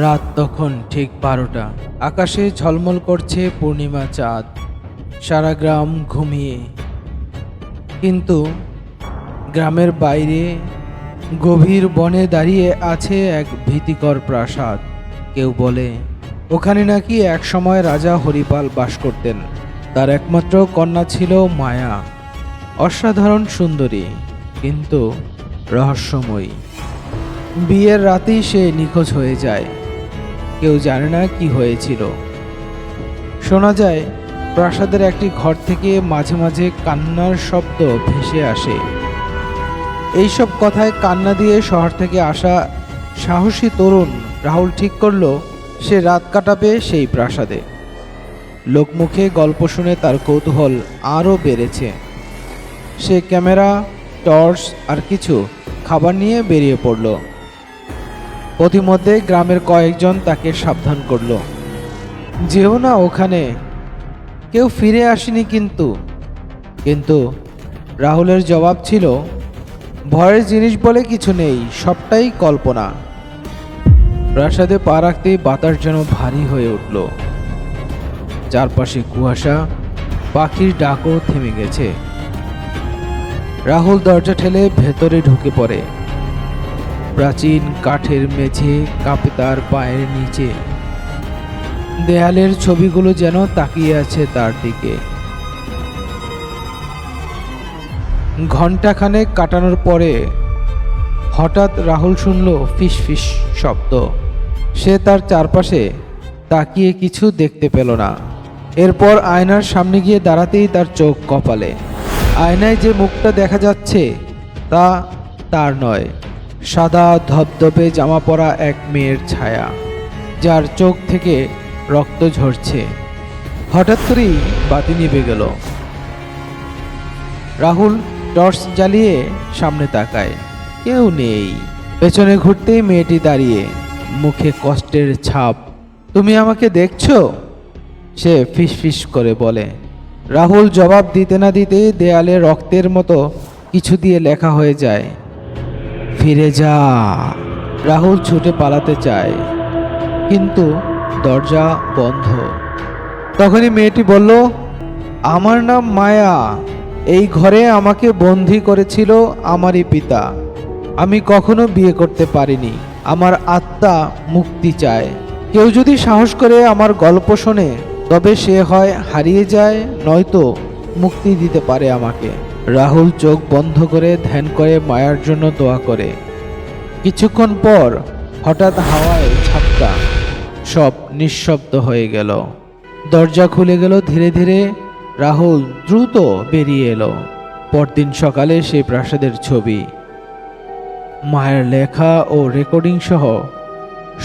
রাত তখন ঠিক 12টা। আকাশে ঝলমল করছে পূর্ণিমা চাঁদ। সারা গ্রাম ঘুমিয়ে, কিন্তু গ্রামের বাইরে গভীর বনে দাঁড়িয়ে আছে এক ভীতিকর প্রাসাদ। কেউ বলে ওখানে নাকি একসময় রাজা হরিপাল বাস করতেন। তার একমাত্র কন্যা ছিল মায়া, অসাধারণ সুন্দরী কিন্তু রহস্যময়ী। বিয়ের রাতেই সে নিখোঁজ হয়ে যায়। কেউ জানে না কি হয়েছিল। শোনা যায় প্রাসাদের একটি ঘর থেকে মাঝে মাঝে কান্নার শব্দ ভেসে আসে। এইসব কথায় কান্না দিয়ে শহর থেকে আসা সাহসী তরুণ রাহুল ঠিক করলো সে রাত কাটাবে সেই প্রাসাদে। লোকমুখে গল্প শুনে তার কৌতূহল আরও বেড়েছে। সে ক্যামেরা, টর্চ আর কিছু খাবার নিয়ে বেরিয়ে পড়ল। পথিমধ্যে গ্রামের কয়েকজন তাকে সাবধান করল, যেও না ওখানে, কেউ ফিরে আসেনি। কিন্তু রাহুলের জবাব ছিল, ভয়ের জিনিস বলে কিছু নেই, সবটাই কল্পনা। প্রাসাদে পা রাখতেই বাতাস যেন ভারী হয়ে উঠল। চারপাশে কুয়াশা, পাখির ডাকও থেমে গেছে। রাহুল দরজা ঠেলে ভেতরে ঢুকে পড়ে। প্রাচীন কাঠের মেঝে কাঁপে তার পায়ের নিচে। দেয়ালের ছবিগুলো যেন তাকিয়ে আছে তার দিকে। ঘণ্টাখানেক কাটানোর পরে হঠাৎ রাহুল শুনল ফিস ফিস শব্দ। সে তার চারপাশে তাকিয়ে কিছু দেখতে পেল না। এরপর আয়নার সামনে গিয়ে দাঁড়াতেই তার চোখ কপালে। আয়নায় যে মুখটা দেখা যাচ্ছে তা তার নয়, সাদা ধবধবে জামা পরা এক মেয়ের ছায়া, যার চোখ থেকে রক্ত ঝরছে। হঠাৎ করেই বাতি নিভে গেল। রাহুল টর্চ জ্বালিয়ে সামনে তাকায়, কেউ নেই। পেছনে ঘুরতেই মেয়েটি দাঁড়িয়ে, মুখে কষ্টের ছাপ। তুমি আমাকে দেখছো? সে ফিসফিস করে বলে। রাহুল জবাব দিতে না দিতে দেয়ালে রক্তের মতো কিছু দিয়ে লেখা হয়ে যায়, ফিরে যা। রাহুল ছুটে পালাতে চায়, কিন্তু দরজা বন্ধ। তখনই মেয়েটি বলল, আমার নাম মায়া, এই ঘরে আমাকে বন্দী করেছিল আমারই পিতা। আমি কখনো বিয়ে করতে পারিনি, আমার আত্মা মুক্তি চায়। কেউ যদি সাহস করে আমার গল্প শোনে, তবে সে হয় হারিয়ে যায়, নয়তো মুক্তি দিতে পারে আমাকে। রাহুল চোখ বন্ধ করে ধ্যান করে মায়ার জন্য দোয়া করে। কিছুক্ষণ পর হঠাৎ হাওয়ায় ঝাপটা, সব নিঃশব্দ হয়ে গেল। দরজা খুলে গেল ধীরে ধীরে। রাহুল দ্রুত বেরিয়ে এলো। পরদিন সকালে সেই প্রাসাদের ছবি, মায়ের লেখা ও রেকর্ডিং সহ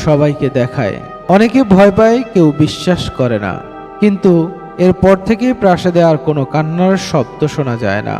সবাইকে দেখায়। অনেকে ভয় পায়, কেউ বিশ্বাস করে না। কিন্তু এরপর থেকে প্রাসাদে আর কোনো কান্নার শব্দ শোনা যায় না।